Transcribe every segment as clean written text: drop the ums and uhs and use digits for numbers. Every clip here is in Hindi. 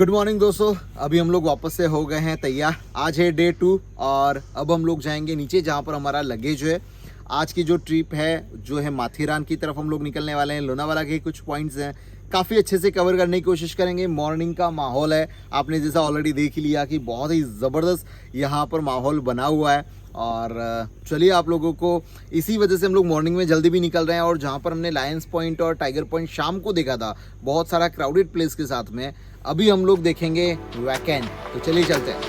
गुड मॉर्निंग दोस्तों, अभी हम लोग वापस से हो गए हैं तैयार। आज है डे 2 और अब हम लोग जाएंगे नीचे जहाँ पर हमारा लगेज है। आज की जो ट्रिप है जो है माथेरान की तरफ हम लोग निकलने वाले हैं। लोनावाला के कुछ पॉइंट्स हैं, काफ़ी अच्छे से कवर करने की कोशिश करेंगे। मॉर्निंग का माहौल है, आपने जैसा ऑलरेडी देख ही लिया कि बहुत ही ज़बरदस्त यहाँ पर माहौल बना हुआ है। और चलिए आप लोगों को इसी वजह से हम लोग मॉर्निंग में जल्दी भी निकल रहे हैं। और जहाँ पर हमने लायंस पॉइंट और टाइगर पॉइंट शाम को देखा था बहुत सारा क्राउडेड प्लेस के साथ में, अभी हम लोग देखेंगे वैकेंट। तो चलिए चलते हैं।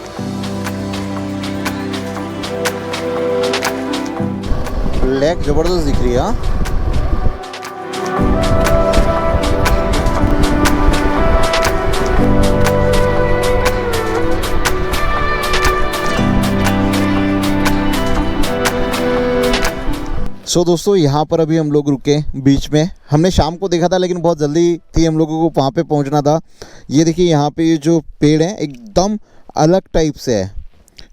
लेक जबरदस्त दिख रही है। सो दोस्तों, यहाँ पर अभी हम लोग रुके बीच में। हमने शाम को देखा था लेकिन बहुत जल्दी थी हम लोगों को वहाँ पे पहुँचना था। ये देखिए यहाँ पे ये जो पेड़ है एकदम अलग टाइप से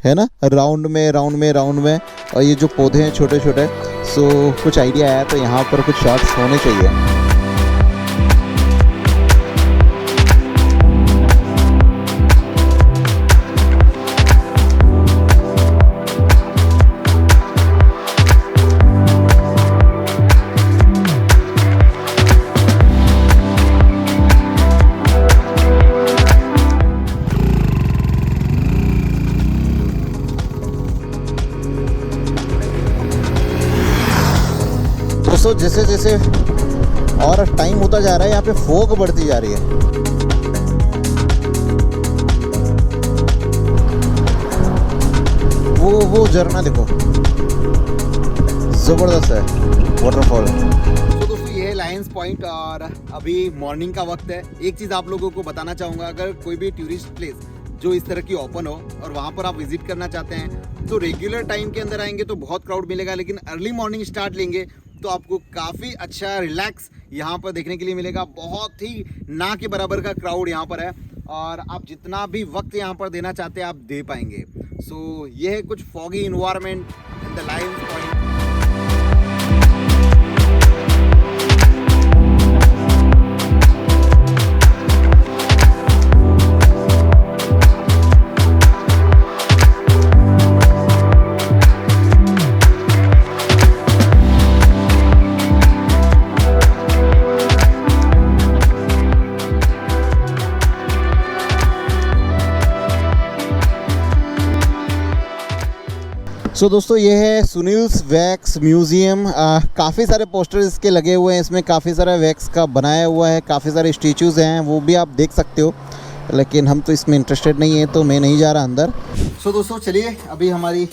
है ना, राउंड में। और ये जो पौधे हैं छोटे छोटे, सो कुछ आइडिया आया तो यहाँ पर कुछ शॉट्स होने चाहिए। दोस्तों जैसे जैसे और टाइम होता जा रहा है यहाँ पे फॉग बढ़ती जा रही है। वो झरना देखो, जबरदस्त है वाटरफॉल। तो दोस्तों ये है लायंस पॉइंट और अभी मॉर्निंग का वक्त है। एक चीज़ आप लोगों को बताना चाहूँगा, अगर कोई भी टूरिस्ट प्लेस जो इस तरह की ओपन हो और वहाँ पर आप विजिट करना चाहते हैं तो रेगुलर टाइम के अंदर आएंगे तो बहुत क्राउड मिलेगा, लेकिन अर्ली मॉर्निंग स्टार्ट लेंगे तो आपको काफ़ी अच्छा रिलैक्स यहाँ पर देखने के लिए मिलेगा। बहुत ही ना के बराबर का क्राउड यहाँ पर है और आप जितना भी वक्त यहाँ पर देना चाहते हैं आप दे पाएंगे। सो ये है कुछ foggy environment in the Lions Point. So दोस्तों ये है सुनील्स वैक्स म्यूज़ियम। काफ़ी सारे पोस्टर्स इसके लगे हुए हैं, इसमें काफ़ी सारा वैक्स का बनाया हुआ है, काफ़ी सारे स्टैचूज़ हैं, वो भी आप देख सकते हो। लेकिन हम तो इसमें इंटरेस्टेड नहीं है तो मैं नहीं जा रहा अंदर। सो दोस्तों चलिए, अभी हमारी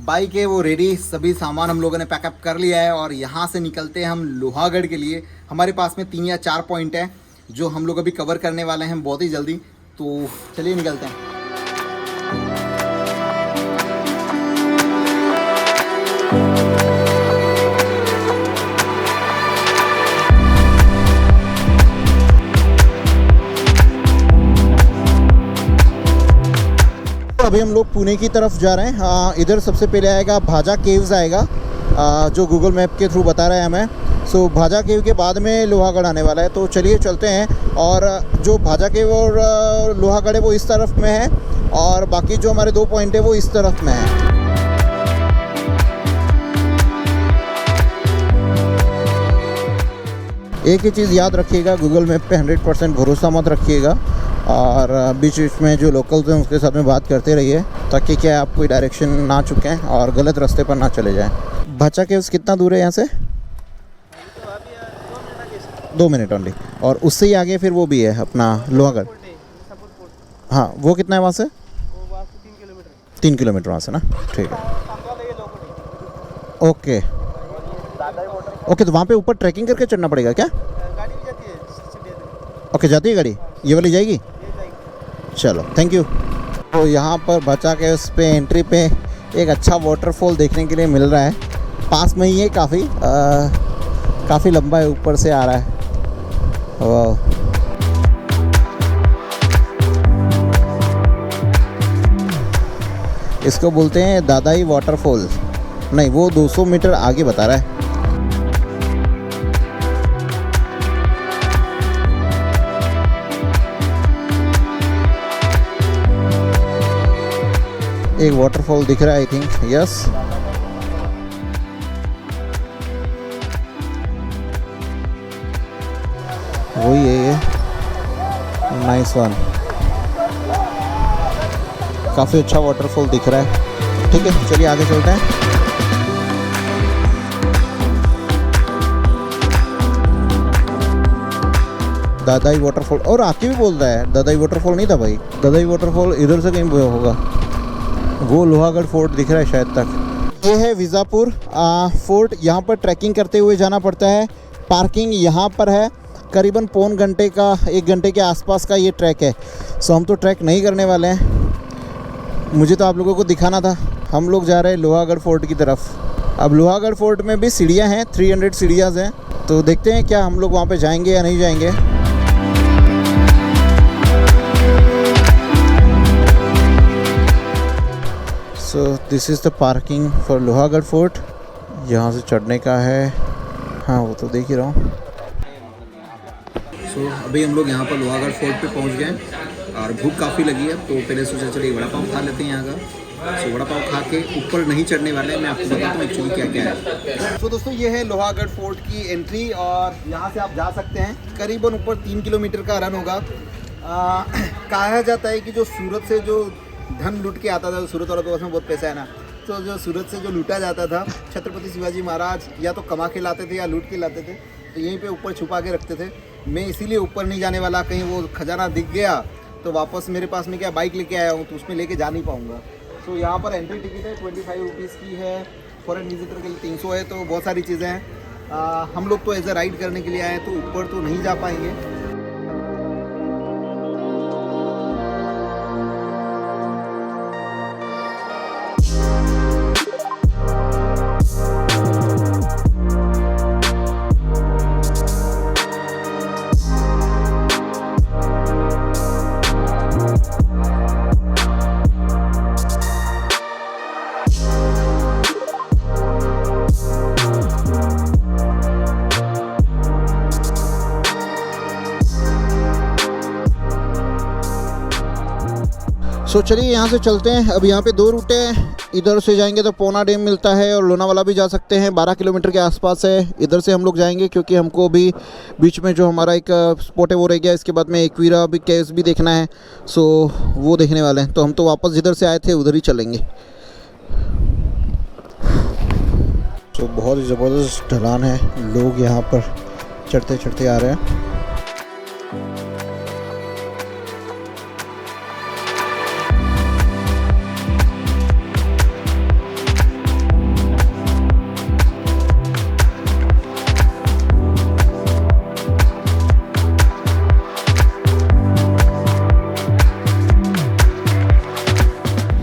बाइक है वो रेडी, सभी सामान हम लोगों ने पैकअप कर लिया है और यहाँ से निकलते हैं हम लोहागढ़ के लिए। हमारे पास में 3 या 4 पॉइंट हैं जो हम लोग अभी कवर करने वाले हैं बहुत ही जल्दी। तो चलिए निकलते हैं। अभी हम लोग पुणे की तरफ जा रहे हैं। इधर सबसे पहले आएगा भाजा केव्स आएगा, जो गूगल मैप के थ्रू बता रहा है हमें। सो भाजा केव के बाद में लोहागढ़ आने वाला है। तो चलिए चलते हैं। और जो भाजा केव और लोहागढ़ है वो इस तरफ में है और बाकी जो हमारे 2 पॉइंट है वो इस तरफ में है। एक ही चीज़ याद रखिएगा, गूगल मैप पे 100% भरोसा मत रखिएगा और बीच बीच में जो लोकल्स हैं उसके साथ में बात करते रहिए ताकि क्या आप कोई डायरेक्शन ना चुकें और गलत रास्ते पर ना चले जाएं। भाचा केव्स कितना दूर है यहाँ से? 2 मिनट ओनली। और उससे ही आगे फिर वो भी है अपना लोहागढ़। हाँ, वो कितना है वहाँ से? 3 किलोमीटर वहाँ से ना, ठीक है। ओके ओके, तो वहाँ पे ऊपर ट्रैकिंग करके चढ़ना पड़ेगा क्या? गाड़ी भी जाती है। ओके, जाती है गाड़ी, ये वाली जाएगी? चलो थैंक यू। तो यहाँ पर भाचा के उस पे एंट्री पे एक अच्छा वाटरफॉल देखने के लिए मिल रहा है। पास में ही है, काफ़ी लंबा है, ऊपर से आ रहा है। वाह, इसको बोलते हैं दादाई वाटरफॉल। नहीं, वो 200 मीटर आगे बता रहा है। एक वाटरफॉल दिख रहा है आई थिंक, यस। वही है ये, नाइस वन। काफ़ी अच्छा वाटरफॉल दिख रहा है। ठीक है, चलिए आगे चलते हैं। दादाई वाटरफॉल, और आके भी बोल रहा है दादाई वाटरफॉल नहीं था भाई, दादाई वाटरफॉल इधर से कहीं होगा। वो लोहागढ़ फोर्ट दिख रहा है शायद तक। ये है विजापुर फोर्ट। यहाँ पर ट्रैकिंग करते हुए जाना पड़ता है। पार्किंग यहाँ पर है। करीबन पौन घंटे का, 1 घंटे के आसपास का ये ट्रैक है। सो हम तो ट्रैक नहीं करने वाले हैं, मुझे तो आप लोगों को दिखाना था। हम लोग जा रहे हैं लोहागढ़ फोर्ट की तरफ। अब लोहागढ़ फोर्ट में भी सीढ़ियाँ हैं, 300 सीढ़ियाँ हैं। तो देखते हैं क्या हम लोग वहाँ पे जाएंगे या नहीं जाएंगे। So this is the parking for Lohagarh fort. यहाँ से चढ़ने का है, हाँ वो तो देख ही रहा हूँ। सो अभी हम लोग यहाँ पर लोहागढ़ फोर्ट पे पहुँच गए और भूख काफ़ी लगी है, तो पहले सोचा चलिए वड़ा पाव खा लेते हैं यहाँ का। सो वड़ा पाव खा के ऊपर नहीं चढ़ने वाले हैं, मैं आपको बताता हूँ एक्चुअली क्या क्या है। तो दोस्तों ये है लोहागढ़ फोर्ट की एंट्री और यहाँ से आप जा सकते हैं। करीबन ऊपर 3 किलोमीटर का रन होगा। कहा जाता है कि जो सूरत से जो धन लूट के आता था, सूरत वालों के पास में बहुत पैसा है ना, तो जो सूरत से जो लूटा जाता था, छत्रपति शिवाजी महाराज या तो कमा के लाते थे या लूट के लाते थे, तो यहीं पे ऊपर छुपा के रखते थे। मैं इसीलिए ऊपर नहीं जाने वाला, कहीं वो खजाना दिख गया तो वापस मेरे पास में क्या बाइक लेके आया हूँ तो उसमें लेके जा नहीं पाऊँगा। तो यहाँ पर एंट्री टिकट है 25 रुपीज़ की है, फॉरेन विजिटर के लिए 300 है। तो बहुत सारी चीज़ें हैं। हम लोग तो एज अ राइड करने के लिए आए हैं, तो ऊपर तो नहीं जा पाएंगे। सो चलिए यहाँ से चलते हैं। अब यहाँ पे 2 रूट है। इधर से जाएंगे तो पौना डैम मिलता है और लोनावाला भी जा सकते हैं, 12 किलोमीटर के आसपास है। इधर से हम लोग जाएंगे क्योंकि हमको भी बीच में जो हमारा एक स्पॉट है वो रह गया। इसके बाद में एक्वीरा भी केव्स भी देखना है, सो वो देखने वाले हैं। तो हम तो वापस जिधर से आए थे उधर ही चलेंगे। तो बहुत ही ज़बरदस्त ढलान है, लोग यहाँ पर चढ़ते चढ़ते आ रहे हैं।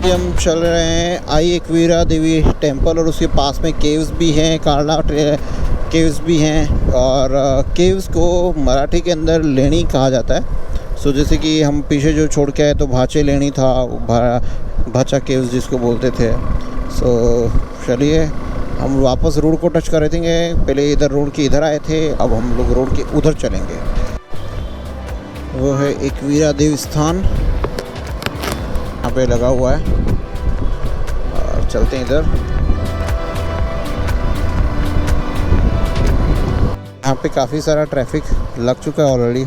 हम चल रहे हैं आई एक्वीरा देवी टेम्पल और उसके पास में केव्स भी हैं, काला केव्स भी हैं। और केव्स को मराठी के अंदर लेणी कहा जाता है। सो जैसे कि हम पीछे जो छोड़ के आए तो भाचे लेणी था, भाचा केव्स जिसको बोलते थे। सो चलिए हम वापस रोड को टच कर रहे थे। पहले इधर रोड के इधर आए थे, अब हम लोग रोड के उधर चलेंगे। वो है एक्वीरा देवी स्थान, यहाँ पे लगा हुआ है। और चलते हैं इधर। यहाँ पे काफ़ी सारा ट्रैफिक लग चुका है ऑलरेडी।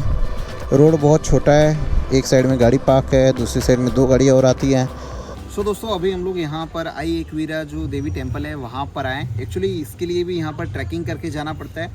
रोड बहुत छोटा है, एक साइड में गाड़ी पार्क है, दूसरी साइड में 2 गाड़ियाँ और आती हैं। सो दोस्तों अभी हम लोग यहाँ पर आई एक्वीरा जो देवी टेम्पल है वहाँ पर आए। एक्चुअली इसके लिए भी यहाँ पर ट्रैकिंग करके जाना पड़ता है।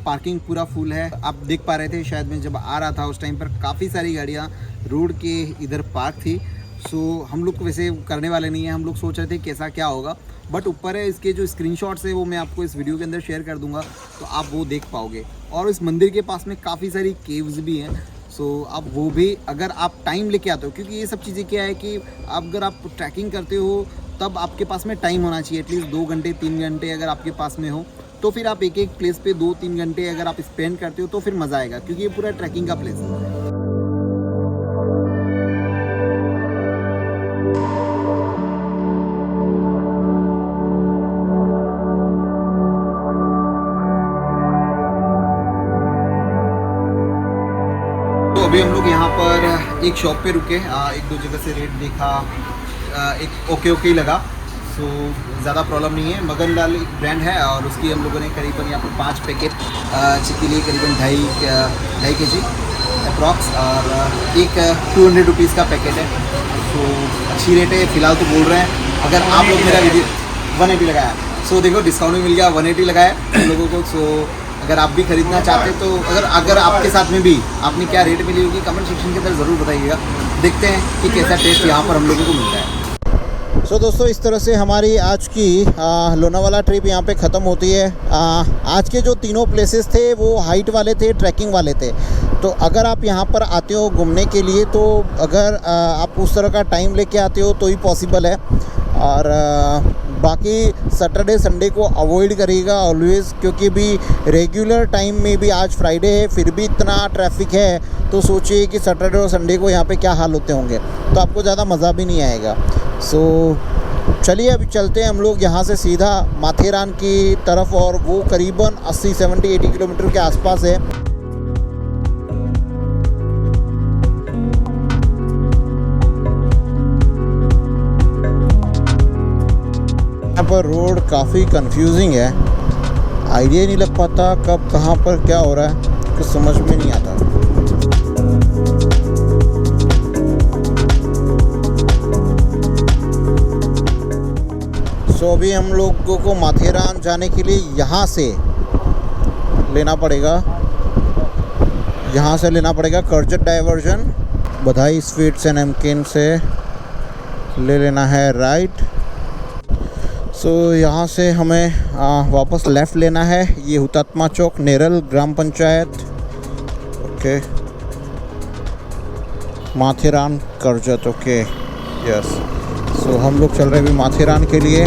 पार्किंग पूरा फुल है, आप देख पा रहे थे शायद मैं जब आ रहा था उस टाइम पर काफ़ी सारी गाड़ियाँ रोड के इधर पार्क थी। सो हम लोग वैसे करने वाले नहीं हैं, हम लोग सोच रहे थे कैसा क्या होगा, बट ऊपर है इसके जो स्क्रीनशॉट्स है वो मैं आपको इस वीडियो के अंदर शेयर कर दूंगा, तो आप वो देख पाओगे। और इस मंदिर के पास में काफ़ी सारी केव्स भी हैं। सो आप वो भी अगर आप टाइम लेके आते हो, क्योंकि ये सब चीज़ें क्या है कि अगर आप ट्रैकिंग करते हो तब आपके पास में टाइम होना चाहिए, एटलीस्ट 2 घंटे 3 घंटे अगर आपके पास में हो, तो फिर आप एक एक प्लेस पे 2-3 घंटे अगर आप स्पेंड करते हो तो फिर मज़ा आएगा, क्योंकि ये पूरा ट्रैकिंग का प्लेस है। अभी हम लोग यहाँ पर एक शॉप पे रुके, 1-2 जगह से रेट देखा, एक ओके ही लगा। सो ज़्यादा प्रॉब्लम नहीं है। मगन लाल एक ब्रांड है और उसकी हम लोगों ने करीबन यहाँ पर 5 पैकेट चिक्की लिए, करीबन 2.5 kg अप्रॉक्स, और एक 200 रुपीज़ का पैकेट है। तो अच्छी रेट है फ़िलहाल तो बोल रहे हैं। अगर आप लोग मेरा वीडियो 180 लगाया, सो देखो डिस्काउंट भी मिल गया, 180 लगाया हम लोगों को। सो अगर आप भी खरीदना चाहते तो अगर आपके साथ में भी आपने क्या रेट मिली होगी कमेंट सेक्शन के अंदर ज़रूर बताइएगा। देखते हैं कि कैसा टेस्ट यहाँ पर हम लोगों को मिलता है। सो दोस्तों, इस तरह से हमारी आज की लोनावाला ट्रिप यहाँ पे ख़त्म होती है। आज के जो तीनों प्लेसेस थे वो हाइट वाले थे, ट्रैकिंग वाले थे। तो अगर आप यहाँ पर आते हो घूमने के लिए तो अगर आप उस तरह का टाइम लेके आते हो तो ही पॉसिबल है। और बाकी सैटरडे संडे को अवॉइड करिएगा ऑलवेज़, क्योंकि भी रेगुलर टाइम में भी आज फ्राइडे है फिर भी इतना ट्रैफिक है, तो सोचिए कि सैटरडे और संडे को यहाँ पे क्या हाल होते होंगे, तो आपको ज़्यादा मज़ा भी नहीं आएगा। सो चलिए अभी चलते हैं हम लोग यहाँ से सीधा माथेरान की तरफ, और वो करीबन 80, 70, 80 किलोमीटर के आसपास है। यहाँ पर रोड काफ़ी कंफ्यूजिंग है, आइडिया नहीं लग पाता कब कहाँ पर क्या हो रहा है, कुछ समझ में नहीं आता। सो अभी हम लोगों को माथेरान जाने के लिए यहाँ से लेना पड़ेगा, करजत डाइवर्जन, बधाई स्वीट्स एंड नमकीन से ले लेना है राइट। सो यहाँ से हमें वापस लेफ़्ट लेना है। ये Hutatma Chowk, Neral Gram Panchayat, okay, Matheran Karjat, okay yes. So हम लोग चल रहे हैं अभी माथेरान के लिए।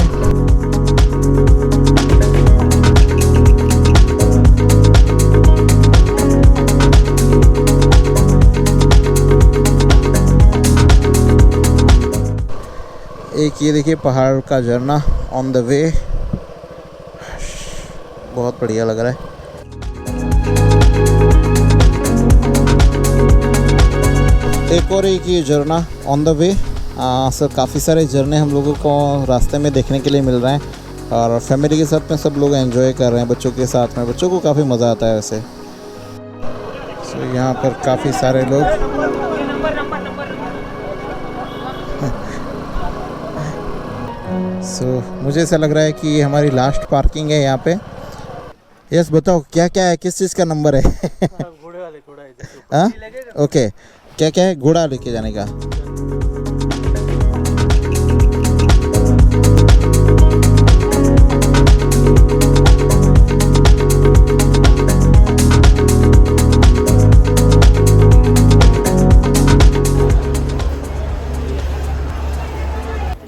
एक ये देखिए पहाड़ का झरना ऑन द वे, बहुत बढ़िया लग रहा है। एक और एक ये झरना ऑन द वे। सर काफ़ी सारे झरने हम लोगों को रास्ते में देखने के लिए मिल रहे हैं, और फैमिली के साथ में सब लोग एंजॉय कर रहे हैं, बच्चों के साथ में, बच्चों को काफ़ी मज़ा आता है वैसे। सो यहाँ पर काफ़ी सारे लोग मुझे ऐसा लग रहा है कि ये हमारी लास्ट पार्किंग है यहाँ पे। यस बताओ क्या क्या है, किस चीज़ का नंबर है? घोड़ा है। हाँ ओके, क्या क्या है? घोड़ा लेके जाने का।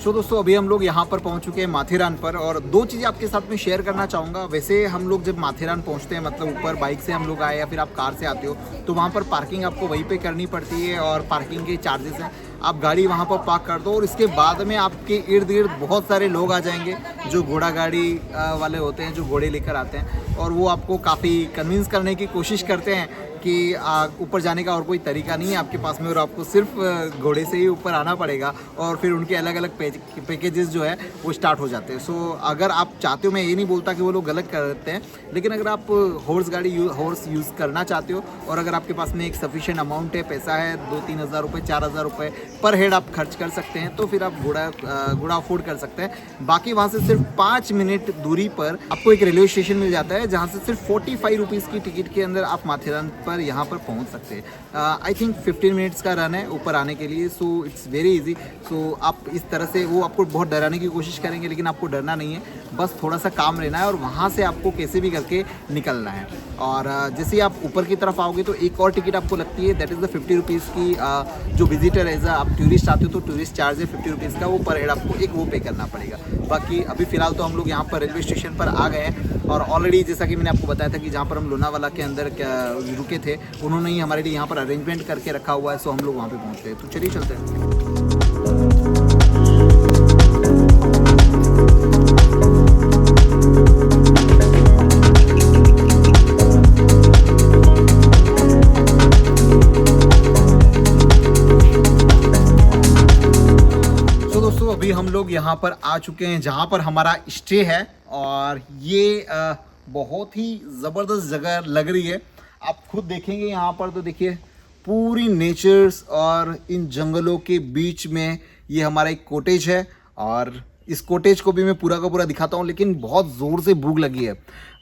तो दोस्तों अभी हम लोग यहाँ पर पहुँच चुके हैं माथेरान पर, और दो चीज़ें आपके साथ में शेयर करना चाहूँगा। वैसे हम लोग जब माथेरान पहुँचते हैं, मतलब ऊपर बाइक से हम लोग आए या फिर आप कार से आते हो, तो वहाँ पर पार्किंग आपको वहीं पे करनी पड़ती है, और पार्किंग के चार्जेस हैं। आप गाड़ी वहाँ पर पार्क कर दो और इसके बाद में आपके इर्द गिर्द बहुत सारे लोग आ जाएंगे जो घोड़ा गाड़ी वाले होते हैं, जो घोड़े लेकर आते हैं, और वो आपको काफ़ी कन्विंस करने की कोशिश करते हैं कि ऊपर जाने का और कोई तरीका नहीं है आपके पास में, और आपको सिर्फ घोड़े से ही ऊपर आना पड़ेगा, और फिर उनके अलग अलग पैकेजेस जो है वो स्टार्ट हो जाते हैं। सो अगर आप चाहते हो, मैं ये नहीं बोलता कि वो लोग गलत करते हैं, लेकिन अगर आप हॉर्स यूज़ करना चाहते हो, और अगर आपके पास में एक सफिशिएंट अमाउंट है, पैसा है, 2-3 हज़ार रुपये, 4 हज़ार रुपये पर हेड आप खर्च कर सकते हैं, तो फिर आप घोड़ा अफोर्ड कर सकते हैं। बाकी वहाँ से सिर्फ 5 मिनट दूरी पर आपको एक रेलवे स्टेशन मिल जाता है, जहाँ से सिर्फ 45 रुपीज़ की टिकट के अंदर आप माथेरान पर यहाँ पर पहुँच सकते हैं। आई थिंक 15 मिनट्स का रन है ऊपर आने के लिए, सो इट्स वेरी इजी। सो आप इस तरह से, वो आपको बहुत डराने की कोशिश करेंगे, लेकिन आपको डरना नहीं है, बस थोड़ा सा काम रहना है, और वहाँ से आपको कैसे भी करके निकलना है। और जैसे आप ऊपर की तरफ आओगे तो एक और टिकट आपको लगती है, दैट इज़ द 50 रुपीज़ की। जो विजिटर एज आप टूरिस्ट आते हो तो टूरिस्ट चार्ज है 50 रुपीज़ का, वो पर हेड आपको एक वो पे करना पड़ेगा। बाकी अभी फ़िलहाल तो हम लोग यहाँ पर रेलवे स्टेशन पर आ गए हैं, और ऑलरेडी जैसा कि मैंने आपको बताया था कि जहाँ पर हम लोनावाला के अंदर रुके थे, उन्होंने ही हमारे लिए यहाँ पर अरेंजमेंट करके रखा हुआ है। सो हम लोग वहाँ पे पहुँचते हैं, तो चलिए चलते हैं। लोग यहाँ पर आ चुके हैं जहाँ पर हमारा स्टे है और ये बहुत ही ज़बरदस्त जगह लग रही है। आप खुद देखेंगे यहाँ पर तो देखिए पूरी नेचर्स और इन जंगलों के बीच में ये हमारा एक कॉटेज है और इस कॉटेज को भी मैं पूरा का पूरा दिखाता हूँ, लेकिन बहुत ज़ोर से भूख लगी है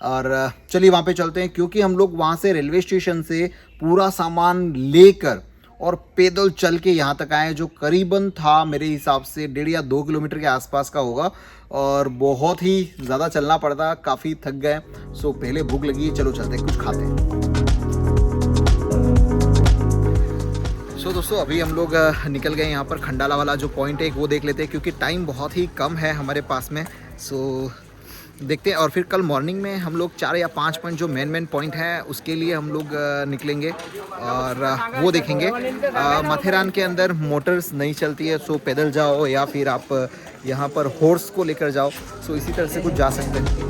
और चलिए वहाँ पे चलते हैं क्योंकि हम लोग वहाँ से रेलवे स्टेशन से पूरा सामान लेकर और पैदल चल के यहाँ तक आए, जो करीबन था मेरे हिसाब से 1.5 या 2 किलोमीटर के आसपास का होगा और बहुत ही ज़्यादा चलना पड़ता, काफ़ी थक गए। सो पहले भूख लगी है, चलो चलते हैं कुछ खाते हैं। सो दोस्तों अभी हम लोग निकल गए यहाँ पर खंडाला वाला जो पॉइंट है वो देख लेते हैं क्योंकि टाइम बहुत ही कम है हमारे पास में। सो देखते हैं और फिर कल मॉर्निंग में हम लोग 4 या 5 पॉइंट जो मेन पॉइंट है उसके लिए हम लोग निकलेंगे और वो देखेंगे। माथेरान के अंदर मोटर्स नहीं चलती है, सो पैदल जाओ या फिर आप यहाँ पर हॉर्स को लेकर जाओ, सो इसी तरह से कुछ जा सकते हैं।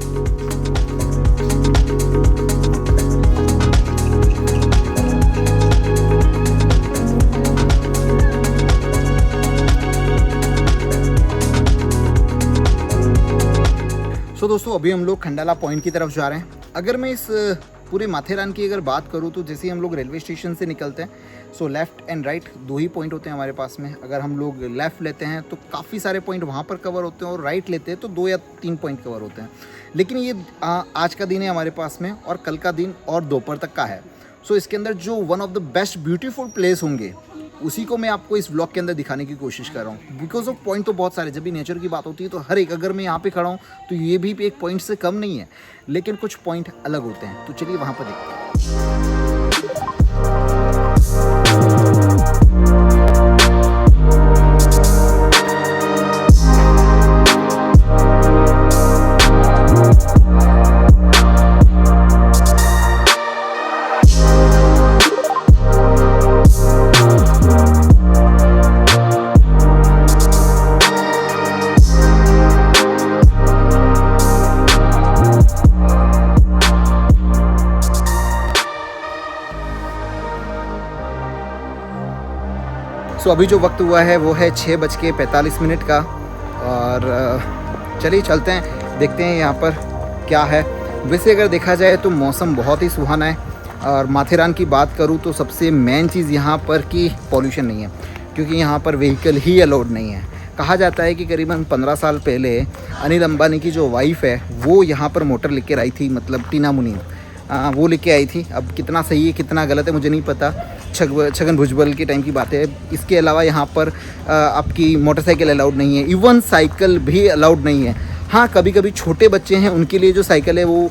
तो दोस्तों अभी हम लोग खंडाला पॉइंट की तरफ जा रहे हैं। अगर मैं इस पूरे माथेरान की अगर बात करूँ तो जैसे ही हम लोग रेलवे स्टेशन से निकलते हैं सो लेफ़्ट एंड राइट 2 ही पॉइंट होते हैं हमारे पास में। अगर हम लोग लेफ़्ट लेते हैं तो काफ़ी सारे पॉइंट वहाँ पर कवर होते हैं और राइट लेते हैं तो 2 या 3 पॉइंट कवर होते हैं। लेकिन ये आज का दिन है हमारे पास में और कल का दिन और दोपहर तक का है। सो इसके अंदर जो one of the best beautiful place होंगे उसी को मैं आपको इस व्लॉग के अंदर दिखाने की कोशिश कर रहा हूँ। बिकॉज ऑफ पॉइंट तो बहुत सारे, जब भी नेचर की बात होती है तो हर एक, अगर मैं यहाँ पे खड़ा हूँ तो ये भी एक पॉइंट से कम नहीं है, लेकिन कुछ पॉइंट अलग होते हैं। तो चलिए वहाँ पर देखते हैं। सो अभी जो वक्त हुआ है वो है 6:45 का और चलिए चलते हैं, देखते हैं यहाँ पर क्या है। वैसे अगर देखा जाए तो मौसम बहुत ही सुहाना है और माथेरान की बात करूँ तो सबसे मेन चीज़ यहाँ पर कि पॉल्यूशन नहीं है, क्योंकि यहाँ पर व्हीकल ही अलाउड नहीं है। कहा जाता है कि करीबन 15 साल पहले अनिल अंबानी की जो वाइफ है वो यहाँ पर मोटर लेकर आई थी, मतलब टीना मुनीम वो लेके आई थी। अब कितना सही है कितना गलत है मुझे नहीं पता, छगन भुजबल के टाइम की बात है। इसके अलावा यहाँ पर आपकी मोटरसाइकिल अलाउड नहीं है, इवन साइकिल भी अलाउड नहीं है। हाँ कभी कभी छोटे बच्चे हैं उनके लिए जो साइकिल है वो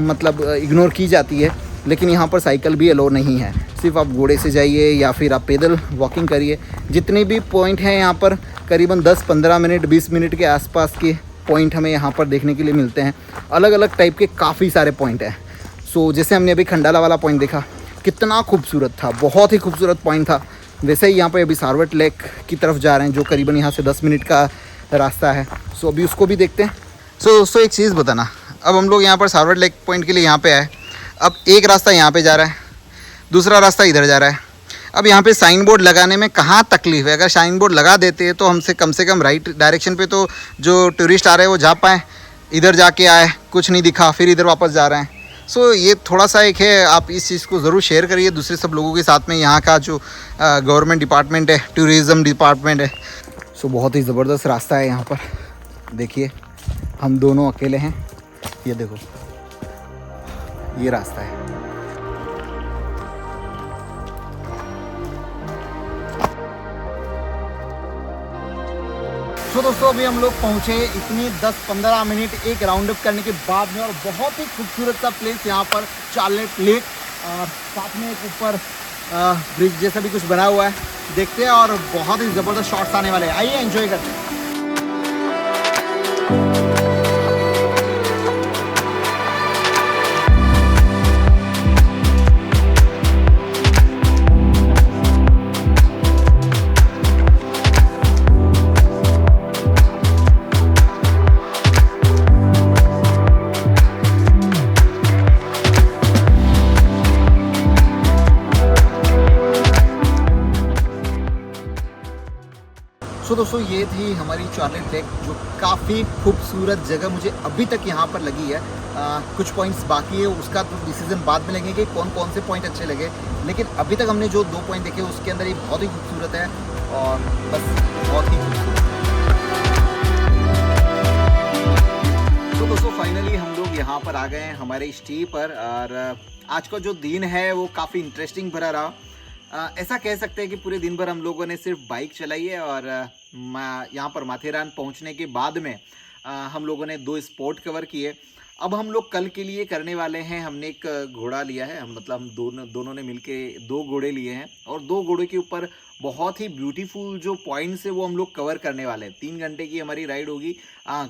मतलब इग्नोर की जाती है, लेकिन यहाँ पर साइकिल भी अलाउ नहीं है। सिर्फ आप घोड़े से जाइए या फिर आप पैदल वॉकिंग करिए। जितने भी पॉइंट हैं यहाँ पर करीबन 10-15 मिनट 20 मिनट के आसपास के पॉइंट हमें यहाँ पर देखने के लिए मिलते हैं। अलग अलग टाइप के काफ़ी सारे पॉइंट हैं। सो जैसे हमने अभी खंडाला वाला पॉइंट देखा, कितना खूबसूरत था, बहुत ही खूबसूरत पॉइंट था। वैसे ही यहाँ पे अभी सारवट लेक की तरफ जा रहे हैं जो करीबन यहाँ से 10 मिनट का रास्ता है। सो अभी उसको भी देखते हैं। सो एक चीज़ बताना, अब हम लोग यहाँ पर सारवट लेक पॉइंट के लिए यहाँ पे आए। अब एक रास्ता यहाँ पे जा रहा है, दूसरा रास्ता इधर जा रहा है। अब यहाँ पे साइन बोर्ड लगाने में कहाँ तकलीफ है? अगर साइन बोर्ड लगा देते हैं तो हमसे कम से कम राइट डायरेक्शन पे तो जो टूरिस्ट आ रहे हैं वो जा पाएँ। इधर जाके आए, कुछ नहीं दिखा, फिर इधर वापस जा रहे हैं। सो ये थोड़ा सा एक है, आप इस चीज़ को ज़रूर शेयर करिए दूसरे सब लोगों के साथ में। यहाँ का जो गवर्नमेंट डिपार्टमेंट है, टूरिज़्म डिपार्टमेंट है। सो बहुत ही ज़बरदस्त रास्ता है यहाँ पर। देखिए हम दोनों अकेले हैं, ये देखो ये रास्ता है। तो दोस्तों अभी हम लोग पहुँचे इतनी 10-15 मिनट एक राउंड अप करने के बाद में, और बहुत ही खूबसूरत सा प्लेस यहाँ पर चार्लेट लेक, और साथ में एक ऊपर ब्रिज जैसा भी कुछ बना हुआ है। देखते हैं और बहुत ही ज़बरदस्त शॉट्स आने वाले हैं। आइए एंजॉय करते हैं। सो दोस्तों ये थी हमारी चार्लेट लेक, जो काफ़ी खूबसूरत जगह मुझे अभी तक यहाँ पर लगी है। कुछ पॉइंट्स बाकी है, उसका तो डिसीजन बाद में लेंगे कि कौन कौन से पॉइंट अच्छे लगे, लेकिन अभी तक हमने जो 2 पॉइंट देखे उसके अंदर ये बहुत ही खूबसूरत है और बस बहुत ही खूबसूरत है। तो दोस्तों फाइनली हम लोग यहाँ पर आ गए हैं हमारे स्टे पर, और आज का जो दिन है वो काफ़ी इंटरेस्टिंग भरा रहा। ऐसा कह सकते हैं कि पूरे दिन भर हम लोगों ने सिर्फ बाइक चलाई है, और यहाँ पर माथेरान पहुँचने के बाद में हम लोगों ने 2 स्पॉट कवर किए। अब हम लोग कल के लिए करने वाले हैं, हमने एक घोड़ा लिया है, मतलब हम दोनों ने मिलके 2 घोड़े लिए हैं, और 2 घोड़े के ऊपर बहुत ही ब्यूटीफुल जो पॉइंट्स है वो हम लोग कवर करने वाले हैं। 3 घंटे की हमारी राइड होगी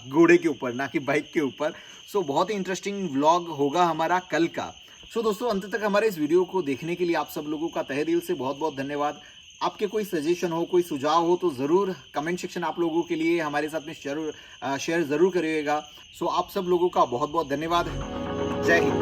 घोड़े के ऊपर, ना कि बाइक के ऊपर। सो बहुत ही इंटरेस्टिंग व्लॉग होगा हमारा कल का। सो दोस्तों अंत तक हमारे इस वीडियो को देखने के लिए आप सब लोगों का तहे दिल से बहुत बहुत धन्यवाद। आपके कोई सजेशन हो, कोई सुझाव हो तो ज़रूर कमेंट सेक्शन आप लोगों के लिए हमारे साथ में शेयर ज़रूर करिएगा। सो आप सब लोगों का बहुत बहुत धन्यवाद। जय हिंद।